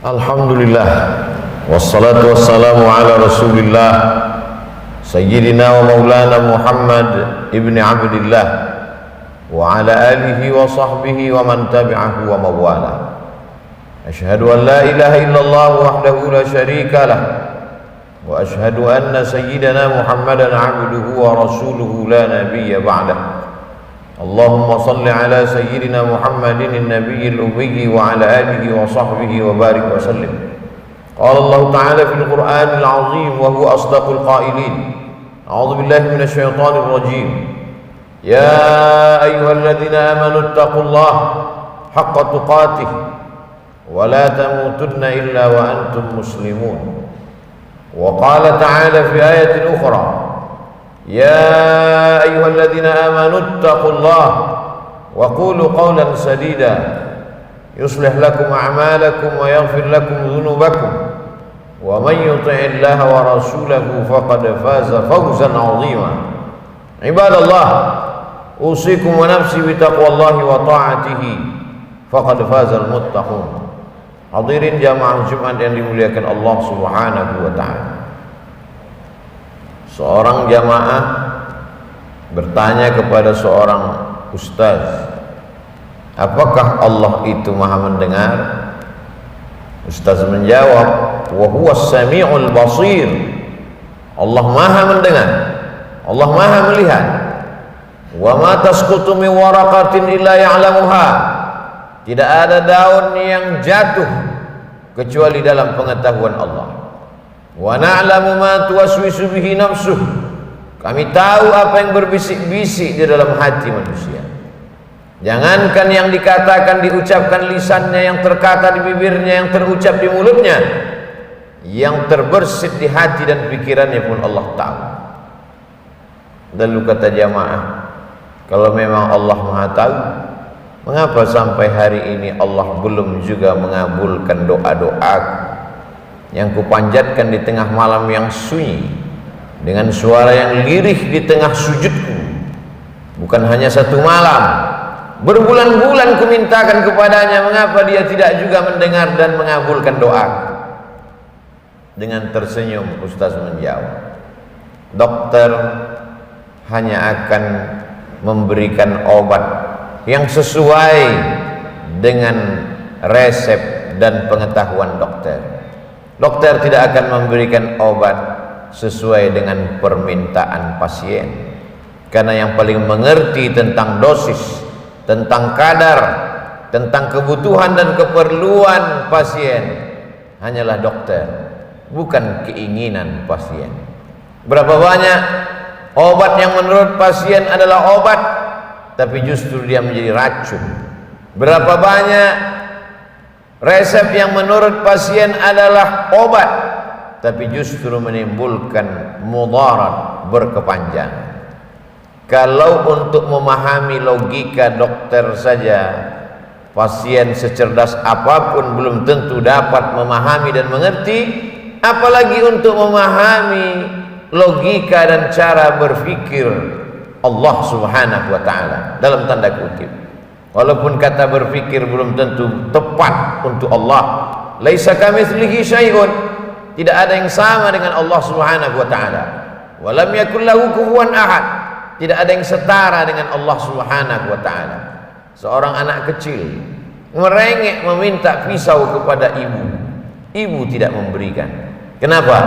Alhamdulillah, wassalatu wassalamu ala rasulillah Sayyidina wa maulana Muhammad ibni Abdillah wa ala alihi wa sahbihi wa man tabi'ahu wa mawala. Ashhadu an la ilaha illallah wahdahu la sharika lah wa ashhadu anna sayyidina Muhammadan abduhu wa rasuluhu la nabiyya ba'dah. Allahumma salli ala sayyidina Muhammadin an-nabiyil ummi wa ala alihi wa sahbihi wa barik wa sallim. Qala Allah ta'ala fil Qur'anil 'azim wa huwa asdaqul qailin. A'udzu billahi minasy syaithanir rajim. Ya ayyuhalladzina amanu taqullaha haqqa tuqatih wa la tamutunna illa wa antum muslimun. Wa qala ta'ala fi ayatin ukhra. يا أيها الذين آمنوا اتقوا الله وقولوا قولا سديدا يصلح لكم أعمالكم ويغفر لكم ذنوبكم ومن يطع الله ورسوله فقد فاز فوزا عظيما. عباد الله، أوصيكم ونفسي بتقوى الله وطاعته فقد فاز المتقون. Hadirin jamaah Jumat yang dimuliakan Allah Subhanahu wa taala. Seorang jamaah bertanya kepada seorang ustaz, apakah Allah itu maha mendengar? Ustaz menjawab, wa huwas sami'ul basir. Allah maha mendengar, Allah maha melihat. Wa ma tasqutu min waraqatin illa ya'lamuha. Tidak ada daun yang jatuh kecuali dalam pengetahuan Allah. Wa na'lamu ma tuwaswisu bihi nafsuh. Kami tahu apa yang berbisik-bisik di dalam hati manusia. Jangankan yang dikatakan, diucapkan lisannya, yang terkata di bibirnya, yang terucap di mulutnya, yang terbersit di hati dan pikirannya pun Allah tahu. Lalu kata jamaah, kalau memang Allah maha tahu, mengapa sampai hari ini Allah belum juga mengabulkan doa-doaku yang kupanjatkan di tengah malam yang sunyi, dengan suara yang lirih di tengah sujudku? Bukan hanya satu malam, berbulan-bulan kumintakan kepadanya, mengapa dia tidak juga mendengar dan mengabulkan doa? Dengan tersenyum Ustaz menjawab, dokter hanya akan memberikan obat yang sesuai dengan resep dan pengetahuan dokter. Dokter tidak akan memberikan obat sesuai dengan permintaan pasien, karena yang paling mengerti tentang dosis, tentang kadar, tentang kebutuhan dan keperluan pasien hanyalah dokter, bukan keinginan pasien. Berapa banyak obat yang menurut pasien adalah obat, tapi justru dia menjadi racun. Berapa banyak resep yang menurut pasien adalah obat, tapi justru menimbulkan mudarat berkepanjangan. Kalau untuk memahami logika dokter saja, pasien secerdas apapun belum tentu dapat memahami dan mengerti, apalagi untuk memahami logika dan cara berpikir Allah Subhanahu wa ta'ala, dalam tanda kutip. Walaupun kata berpikir belum tentu tepat untuk Allah. Laisa kamitslihi syai'un. Tidak ada yang sama dengan Allah Subhanahu wa taala. Wa lam yakul lahu kufuwan ahad. Tidak ada yang setara dengan Allah Subhanahu wa taala. Seorang anak kecil merengek meminta pisau kepada ibu. Ibu tidak memberikan. Kenapa?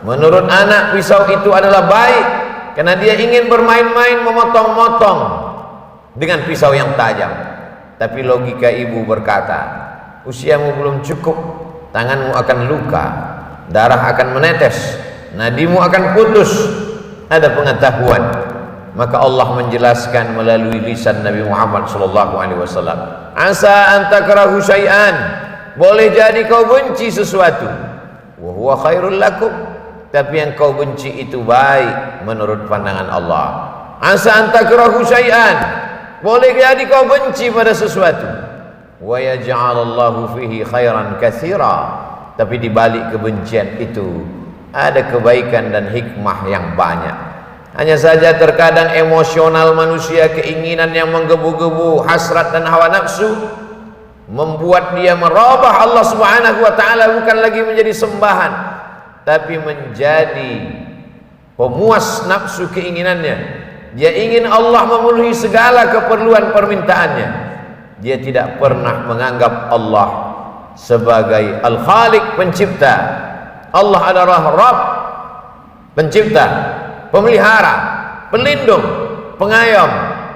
Menurut anak pisau itu adalah baik, karena dia ingin bermain-main memotong-motong dengan pisau yang tajam. Tapi logika ibu berkata, usiamu belum cukup, tanganmu akan luka, darah akan menetes, nadimu akan putus. Ada pengetahuan. Maka Allah menjelaskan melalui lisan Nabi Muhammad SAW, asa an takrahu syai'an, boleh jadi kau benci sesuatu, wa huwa khairul lakum, tapi yang kau benci itu baik menurut pandangan Allah. Asa an takrahu syai'an, boleh jadi kau benci pada sesuatu, wa yaj'alallahu fihi khairan katsira, tapi di balik kebencian itu ada kebaikan dan hikmah yang banyak. Hanya saja terkadang emosional manusia, keinginan yang menggebu-gebu, hasrat dan hawa nafsu membuat dia merubah Allah Subhanahu wa taala bukan lagi menjadi sembahan, tapi menjadi pemuas nafsu keinginannya. Dia ingin Allah memenuhi segala keperluan permintaannya. Dia tidak pernah menganggap Allah sebagai Al-Khaliq, pencipta. Allah adalah Rabb, pencipta, pemelihara, pelindung, pengayom,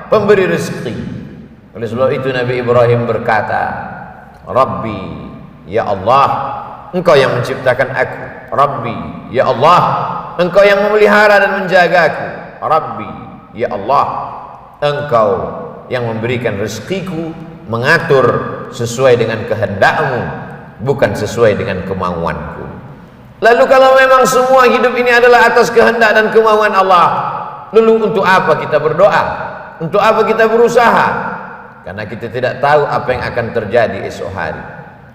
pemberi rezeki. Oleh sebab itu Nabi Ibrahim berkata, Rabbi, ya Allah, Engkau yang menciptakan aku. Rabbi, ya Allah, Engkau yang memelihara dan menjaga aku. Rabbi, ya Allah, Engkau yang memberikan rezekiku, mengatur sesuai dengan kehendak-Mu, bukan sesuai dengan kemauanku. Lalu kalau memang semua hidup ini adalah atas kehendak dan kemauan Allah, lalu untuk apa kita berdoa? Untuk apa kita berusaha? Karena kita tidak tahu apa yang akan terjadi esok hari.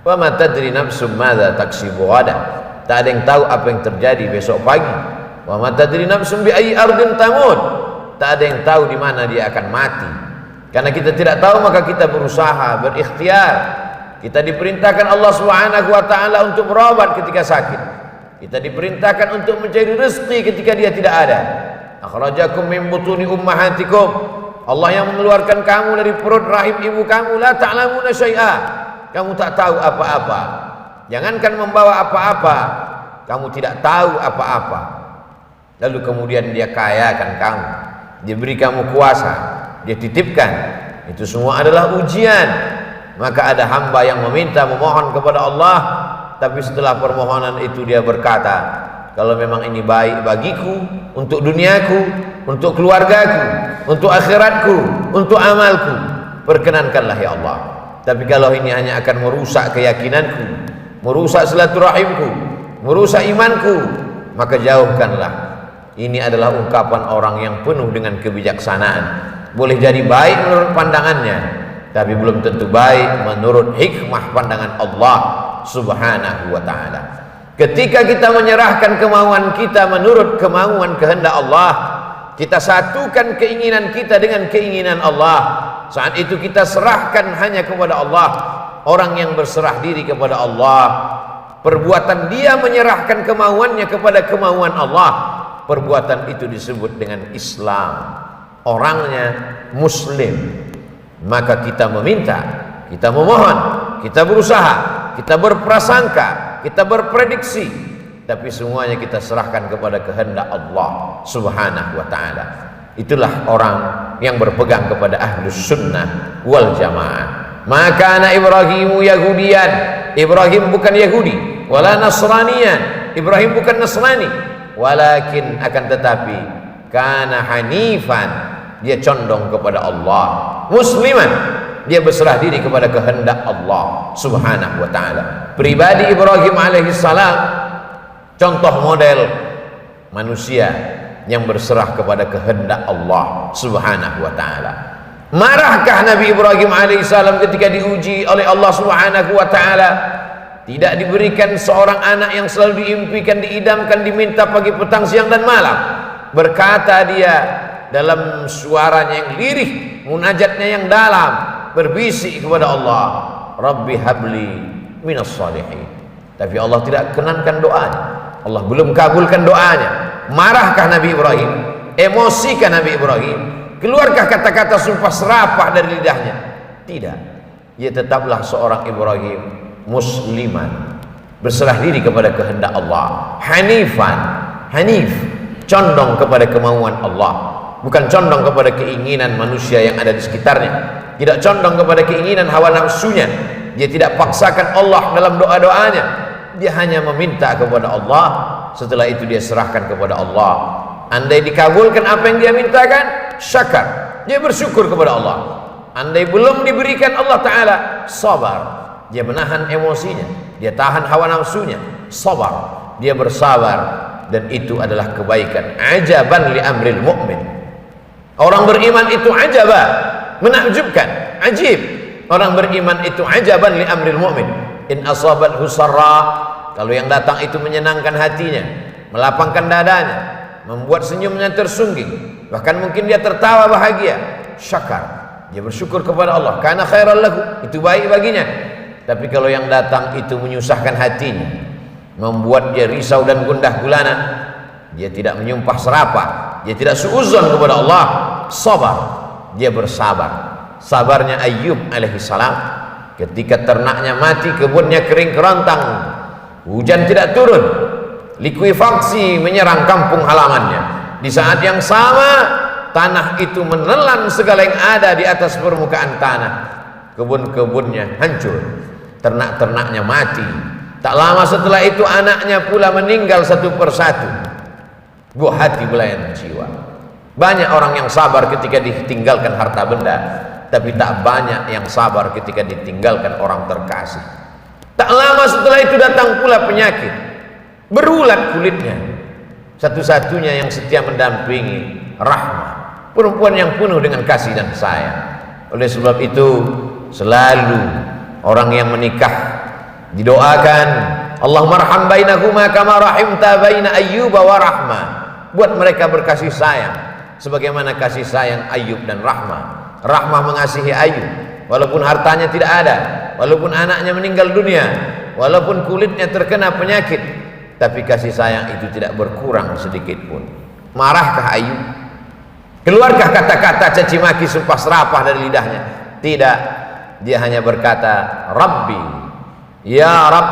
Wa ma tadri nafsum madza taksibu ghadan. Tak ada yang tahu apa yang terjadi besok pagi. Wa ma tadri nafsum bi ayyi ardin tamut. Tak ada yang tahu di mana dia akan mati. Karena kita tidak tahu, maka kita berusaha, berikhtiar. Kita diperintahkan Allah Subhanahu wa taala untuk berobat ketika sakit. Kita diperintahkan untuk mencari rezeki ketika dia tidak ada. Akhrajakum min butuni ummahatikum. Allah yang mengeluarkan kamu dari perut rahim ibu kamu. La ta'lamuna syai'a. Kamu tak tahu apa-apa. Jangankan membawa apa-apa, kamu tidak tahu apa-apa. Lalu kemudian dia kayakan kamu, dia beri kamu kuasa, dia titipkan. Itu semua adalah ujian. Maka ada hamba yang meminta, memohon kepada Allah, tapi setelah permohonan itu dia berkata, kalau memang ini baik bagiku, untuk duniaku, untuk keluargaku, untuk akhiratku, untuk amalku, perkenankanlah ya Allah. Tapi kalau ini hanya akan merusak keyakinanku, merusak silaturahimku, merusak imanku, maka jauhkanlah. Ini adalah ungkapan orang yang penuh dengan kebijaksanaan. Boleh jadi baik menurut pandangannya, tapi belum tentu baik menurut hikmah pandangan Allah Subhanahu wa ta'ala. Ketika kita menyerahkan kemauan kita menurut kemauan kehendak Allah, kita satukan keinginan kita dengan keinginan Allah. Saat itu kita serahkan hanya kepada Allah. Orang yang berserah diri kepada Allah, perbuatan dia menyerahkan kemauannya kepada kemauan Allah, perbuatan itu disebut dengan Islam. Orangnya Muslim. Maka kita meminta, kita memohon, kita berusaha, kita berprasangka, kita berprediksi, tapi semuanya kita serahkan kepada kehendak Allah Subhanahu wa ta'ala. Itulah orang yang berpegang kepada ahlus sunnah wal jamaah. Maka anak Ibrahimu Yahudian, Ibrahim bukan Yahudi, wala Nasranian, Ibrahim bukan Nasrani, walakin akan tetapi kana hanifan, dia condong kepada Allah, musliman, dia berserah diri kepada kehendak Allah Subhanahu wa ta'ala. Pribadi Ibrahim alaihissalam contoh model manusia yang berserah kepada kehendak Allah Subhanahu wa ta'ala. Marahkah Nabi Ibrahim alaihissalam ketika diuji oleh Allah Subhanahu wa ta'ala? Tidak diberikan seorang anak yang selalu diimpikan, diidamkan, diminta pagi, petang, siang dan malam. Berkata dia dalam suaranya yang lirih, munajatnya yang dalam, berbisik kepada Allah, Rabbi habli minas salihin. Tapi Allah tidak kenankan doanya, Allah belum kabulkan doanya. Marahkah Nabi Ibrahim? Emosikah Nabi Ibrahim? Keluarkah kata-kata sumpah serapah dari lidahnya? Tidak. Ia tetaplah seorang Ibrahim musliman, berserah diri kepada kehendak Allah, hanifan, hanif, condong kepada kemauan Allah, bukan condong kepada keinginan manusia yang ada di sekitarnya, tidak condong kepada keinginan hawa nafsunya. Dia tidak paksakan Allah dalam doa-doanya, dia hanya meminta kepada Allah. Setelah itu dia serahkan kepada Allah. Andai dikabulkan apa yang dia mintakan, syakar, dia bersyukur kepada Allah. Andai belum diberikan, Allah Ta'ala sabar, dia menahan emosinya, dia tahan hawa nafsunya, sabar, dia bersabar, dan itu adalah kebaikan. Ajaban li amril mu'min. Orang beriman itu ajaba, menakjubkan, ajib. Orang beriman itu ajaban li amril mu'min. In asabathu sarra, kalau yang datang itu menyenangkan hatinya, melapangkan dadanya, membuat senyumnya tersungging, bahkan mungkin dia tertawa bahagia, syakar, dia bersyukur kepada Allah, kana khairal lahu, itu baik baginya. Tapi kalau yang datang itu menyusahkan hatinya, membuat dia risau dan gundah gulana, dia tidak menyumpah serapah, dia tidak suudzon kepada Allah, sabar, dia bersabar. Sabarnya Ayyub alaihissalam ketika ternaknya mati, kebunnya kering kerontang, hujan tidak turun, likuifaksi menyerang kampung halamannya. Di saat yang sama tanah itu menelan segala yang ada di atas permukaan tanah, kebun-kebunnya hancur, ternak-ternaknya mati. Tak lama setelah itu anaknya pula meninggal satu persatu. Buah hati belayan jiwa. Banyak orang yang sabar ketika ditinggalkan harta benda, tapi tak banyak yang sabar ketika ditinggalkan orang terkasih. Tak lama setelah itu datang pula penyakit, berulat kulitnya. Satu-satunya yang setia mendampingi Rahmah, perempuan yang penuh dengan kasih dan sayang. Oleh sebab itu selalu orang yang menikah didoakan, Allahumma arham bainahuma kama rahimta baina Ayyuba wa Rahmah. Buat mereka berkasih sayang sebagaimana kasih sayang Ayyub dan Rahmah. Rahmah mengasihi Ayyub walaupun hartanya tidak ada, walaupun anaknya meninggal dunia, walaupun kulitnya terkena penyakit, tapi kasih sayang itu tidak berkurang sedikit pun. Marahkah Ayyub? Keluarkah kata-kata caci maki sumpah serapah dari lidahnya? Tidak. Dia hanya berkata, Rabbi, ya Rabb,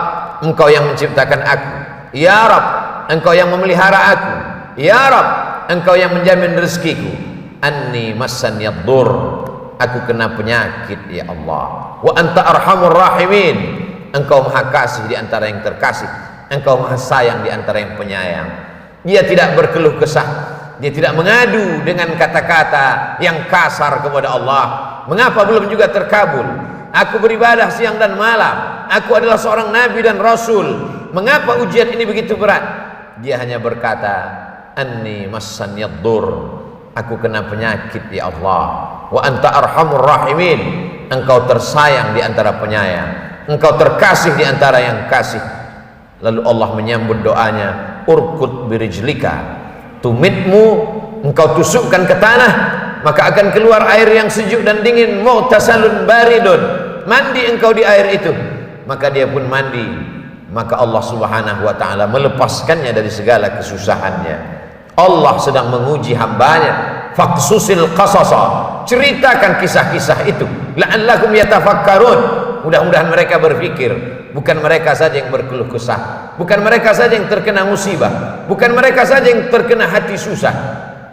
engkau yang menciptakan aku. Ya Rabb, engkau yang memelihara aku. Ya Rabb, engkau yang menjamin rezekiku. Anni massaniyad-dur, aku kena penyakit ya Allah. Wa anta arhamur rahimin, engkau maha kasih di antara yang terkasih, engkau maha sayang di antara yang penyayang. Dia tidak berkeluh kesah, dia tidak mengadu dengan kata-kata yang kasar kepada Allah. Mengapa belum juga terkabul? Aku beribadah siang dan malam, aku adalah seorang nabi dan rasul, mengapa ujian ini begitu berat? Dia hanya berkata, anni massaniyad-dur, aku kena penyakit ya Allah. Wa anta arhamur rahimin, engkau tersayang di antara penyayang, engkau terkasih di antara yang kasih. Lalu Allah menyambut doanya, urkut birijlika, tumitmu, engkau tusukkan ke tanah, maka akan keluar air yang sejuk dan dingin, mughtasalun baridun, mandi engkau di air itu. Maka dia pun mandi, maka Allah subhanahu wa ta'ala melepaskannya dari segala kesusahannya. Allah sedang menguji hambanya. Faqsusil qasasa, ceritakan kisah-kisah itu, la'allakum yatafakkarun, mudah-mudahan mereka berpikir. Bukan mereka saja yang berkeluh kesah, bukan mereka saja yang terkena musibah, bukan mereka saja yang terkena hati susah.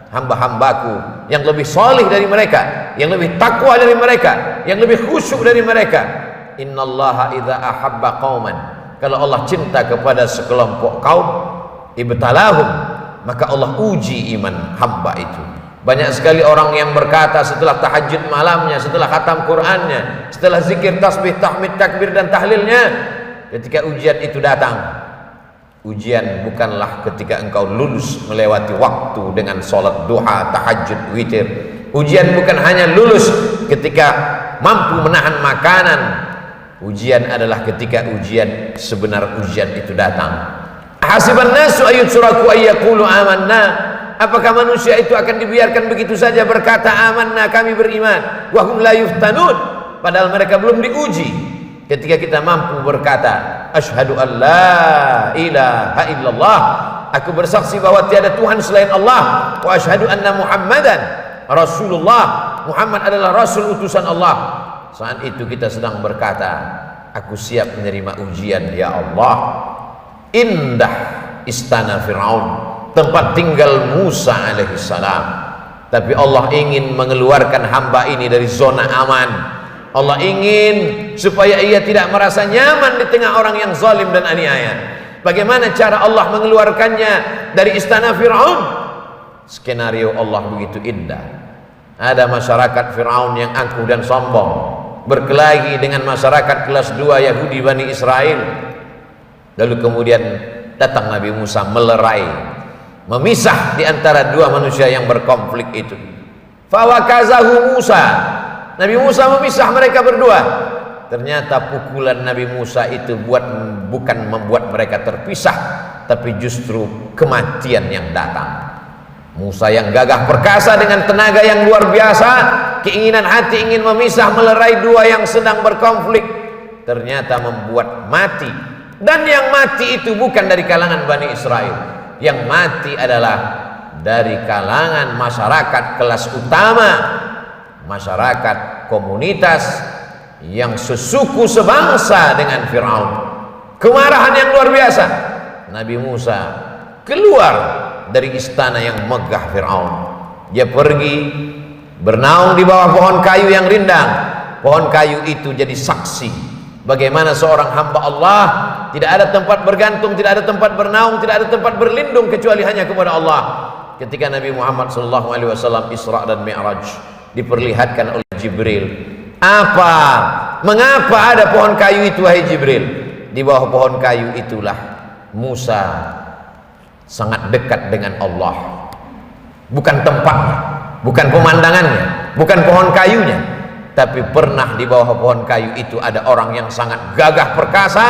Hamba-hambaku yang lebih solih dari mereka, yang lebih takwa dari mereka, yang lebih khusyuk dari mereka. Innallaha idza ahabba qauman, kalau Allah cinta kepada sekelompok kaum, ibtalahum, maka Allah uji iman hamba itu. Banyak sekali orang yang berkata setelah tahajud malamnya, setelah khatam Qur'annya, setelah zikir, tasbih, tahmid, takbir dan tahlilnya, ketika ujian itu datang, ujian bukanlah ketika engkau lulus melewati waktu dengan sholat duha, tahajud, witir. Ujian bukan hanya lulus ketika mampu menahan makanan. Ujian adalah ketika ujian, sebenar ujian itu datang. Hasiban nasu ayyutsraku ayyaqulu amanna, apakah manusia itu akan dibiarkan begitu saja berkata amanna, kami beriman, wa hum la yuftanun, padahal mereka belum diuji. Ketika kita mampu berkata asyhadu an la ilaha illallah, aku bersaksi bahwa tiada Tuhan selain Allah, wa asyhadu anna Muhammadan Rasulullah, Muhammad adalah Rasul utusan Allah. Saat itu kita sedang berkata, aku siap menerima ujian ya Allah. Indah istana Fir'aun, tempat tinggal Musa alaihissalam, tapi Allah ingin mengeluarkan hamba ini dari zona aman. Allah ingin supaya ia tidak merasa nyaman di tengah orang yang zalim dan aniaya. Bagaimana cara Allah mengeluarkannya dari istana Fir'aun? Skenario Allah begitu indah. Ada masyarakat Fir'aun yang angkuh dan sombong, berkelahi dengan masyarakat kelas 2 Yahudi Bani Israel. Lalu kemudian datang Nabi Musa melerai, memisah di antara dua manusia yang berkonflik itu. Fawakazahu Musa, Nabi Musa memisah mereka berdua. Ternyata pukulan Nabi Musa itu bukan membuat mereka terpisah, tapi justru kematian yang datang. Musa yang gagah perkasa dengan tenaga yang luar biasa, keinginan hati ingin memisah melerai dua yang sedang berkonflik, ternyata membuat mati. Dan yang mati itu bukan dari kalangan Bani Israel, yang mati adalah dari kalangan masyarakat kelas utama, masyarakat komunitas yang sesuku sebangsa dengan Fir'aun. Kemarahan yang luar biasa. Nabi Musa keluar dari istana yang megah Fir'aun. Dia pergi bernaung di bawah pohon kayu yang rindang. Pohon kayu itu jadi saksi bagaimana seorang hamba Allah tidak ada tempat bergantung, tidak ada tempat bernaung, tidak ada tempat berlindung kecuali hanya kepada Allah. Ketika Nabi Muhammad SAW Isra dan Mi'raj, diperlihatkan oleh Jibril. Mengapa ada pohon kayu itu, wahai Jibril? Di bawah pohon kayu itulah Musa sangat dekat dengan Allah. Bukan tempatnya, bukan pemandangannya, bukan pohon kayunya, tapi pernah di bawah pohon kayu itu ada orang yang sangat gagah perkasa,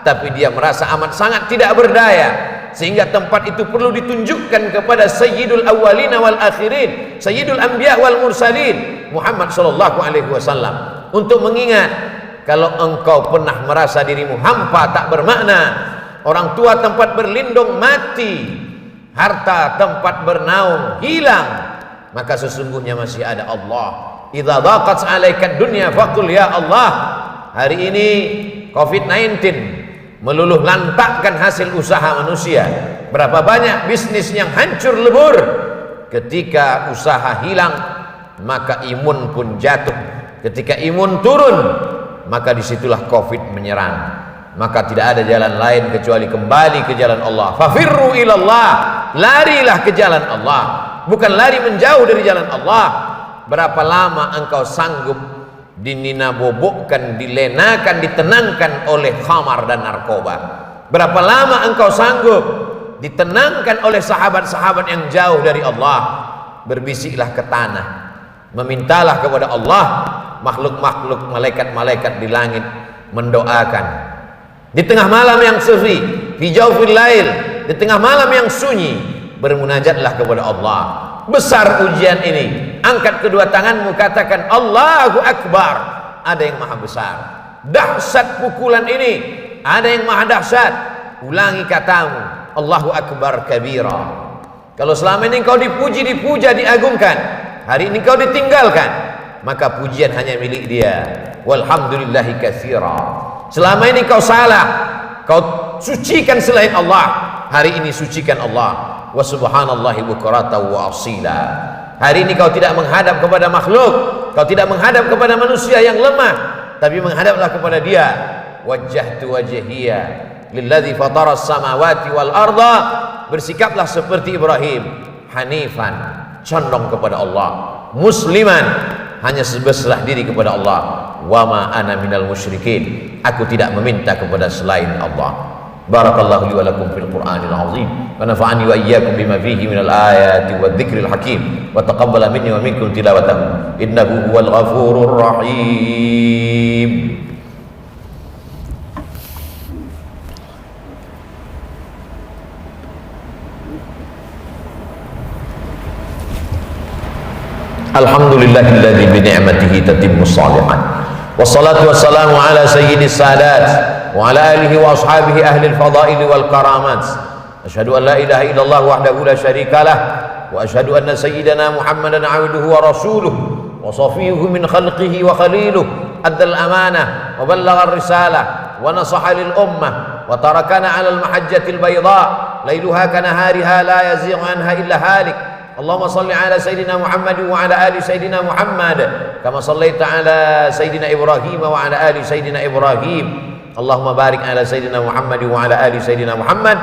tapi dia merasa amat sangat tidak berdaya, sehingga tempat itu perlu ditunjukkan kepada Sayyidul Awwalin wal Akhirin, Sayyidul Anbiya wal Mursalin, Muhammad sallallahu alaihi wasallam, untuk mengingat kalau engkau pernah merasa dirimu hampa tak bermakna, orang tua tempat berlindung mati, harta tempat bernaung hilang, maka sesungguhnya masih ada Allah. Idza dhaqat 'alaika dunya faqul ya Allah. Hari ini COVID-19 meluluh lantakkan hasil usaha manusia. Berapa banyak bisnis yang hancur lebur. Ketika usaha hilang, maka imun pun jatuh. Ketika imun turun, maka disitulah COVID menyerang. Maka tidak ada jalan lain kecuali kembali ke jalan Allah. Fafirru ilallah, larilah ke jalan Allah, bukan lari menjauh dari jalan Allah. Berapa lama engkau sanggup dininabobokkan, dilenakan, ditenangkan oleh khamar dan narkoba? Berapa lama engkau sanggup ditenangkan oleh sahabat-sahabat yang jauh dari Allah? Berbisiklah ke tanah, memintalah kepada Allah. Makhluk-makhluk, malaikat-malaikat di langit mendoakan. Di tengah malam yang sepi, fi jawfil lail, di tengah malam yang sunyi, bermunajatlah kepada Allah. Besar ujian ini, angkat kedua tanganmu, katakan Allahu Akbar. Ada yang maha besar. Dahsyat pukulan ini, ada yang maha dahsyat. Ulangi katamu, Allahu Akbar kabira. Kalau selama ini kau dipuji, dipuja, diagungkan, hari ini kau ditinggalkan, maka pujian hanya milik Dia. Walhamdulillahi katsira. Selama ini kau salah, kau sucikan selain Allah, hari ini sucikan Allah. Wa subhanallahi bukratan wa asila. Hari ini kau tidak menghadap kepada makhluk, kau tidak menghadap kepada manusia yang lemah, tapi menghadaplah kepada Dia. Wajjahtu wajhiya lilladzi fatara as-samawati wal arda. Bersikaplah seperti Ibrahim, hanifan, condong kepada Allah, musliman, hanya berserah diri kepada Allah. Wa ma ana minal musyrikin, aku tidak meminta kepada selain Allah. Barakallahu li wa lakum fil Qur'anil azim wa nafa'ani wa iyyakum bima fihi minal ayati wadh-dhikril hakim wa taqabbala minni wa minkum tilawatahu innahu huwal ghafurur rahim. Alhamdulillahilladzi bi ni'matihi tatimmus shalihat. Wassalatu wassalamu ala sayyidis sadat wa ala alihi wa ashabihi ahli al-fadaili wal karamat. Asyhadu an la ilaha illallah wahdahu la syarikalah wa asyhadu anna sayyidana Muhammadan 'abduhu wa rasuluh wa safiyuhu min khalqihi wa khaliluh. Addal amanah wa ballagha ar-risalah wa nasaha lil ummah wa tarakana 'ala al-mahajjatil bayda lailuha kanahariha la yazighu anha illa halik. Allahumma salli ala Sayyidina Muhammad wa ala ali Sayyidina Muhammad kama sallaita ala Sayyidina Ibrahim wa ala ali Sayyidina Ibrahim. Allahumma barik ala Sayyidina Muhammad wa ala ali Sayyidina Muhammad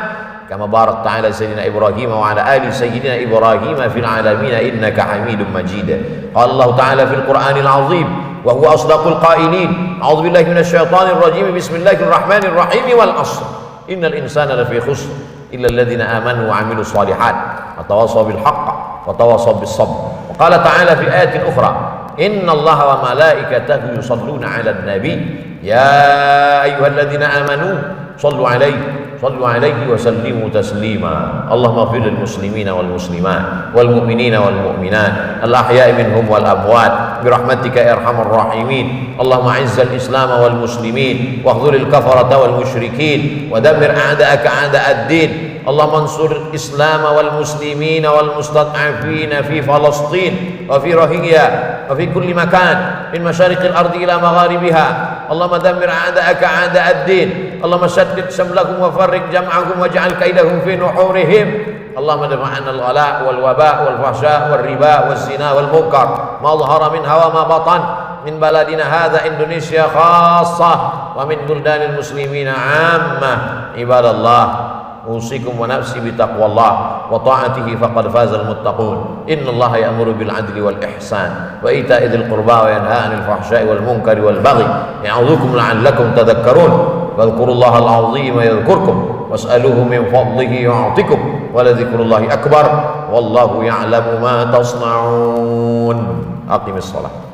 kama barakta ala Sayyidina Ibrahim wa ala ali Sayyidina Ibrahim fil alamin innaka Hamidum Majid. Qala Allah Ta'ala fil Qur'anil azim wa huwa asdaqul qailin. A'udzu billahi minasy syaithanir rajim. Bismillahirrahmanir rahim. Wal 'ashr innal insana lafi khusr illa alladhina amanu wa 'amilus shalihat wa tawassaw bil haqq wa tawassaw bis sabr. Wa qala ta'ala fi ayatin ukhra inna Allaha wa malaikatahu yusalluna 'alan nabi ya ayyuhalladzina amanu صلوا عليه وسلموا تسليما. اللهم اغفر للمسلمين والمسلمات والمؤمنين والمؤمنات الأحياء منهم والأموات برحمتك يا أرحم الراحمين. اللهم أعز الإسلام والمسلمين واخذل الكفرة والمشركين ودمر أعداءك أعداء الدين. اللهم انصر الإسلام والمسلمين والمستضعفين في فلسطين وفي روهينجيا وفي كل مكان من مشارق الأرض إلى مغاربها. اللهم دمر أعداءك أعداء الدين. اللهم شتت شملهم وفرق جمعهم واجعل كيدهم في نحورهم. اللهم ادفع عنا الغلاء والوباء والفحشاء والربا والزنا والمنكر ما ظهر منها وما بطن من بلدنا هذا إندونيسيا خاصة ومن بلدان المسلمين عامة. عباد الله أوصيكم ونفسي بتقوى الله وطاعته فقد فاز المتقون. إن الله يأمر بالعدل والإحسان وإيتاء ذي القربى وينهى عن الفحشاء والمنكر والبغي يعظكم لعلكم تذكرون. فاذكروا الله العظيم يذكركم واسألوه من فضله يعطكم ولذكر الله أكبر والله يعلم ما تصنعون. أقم الصلاة.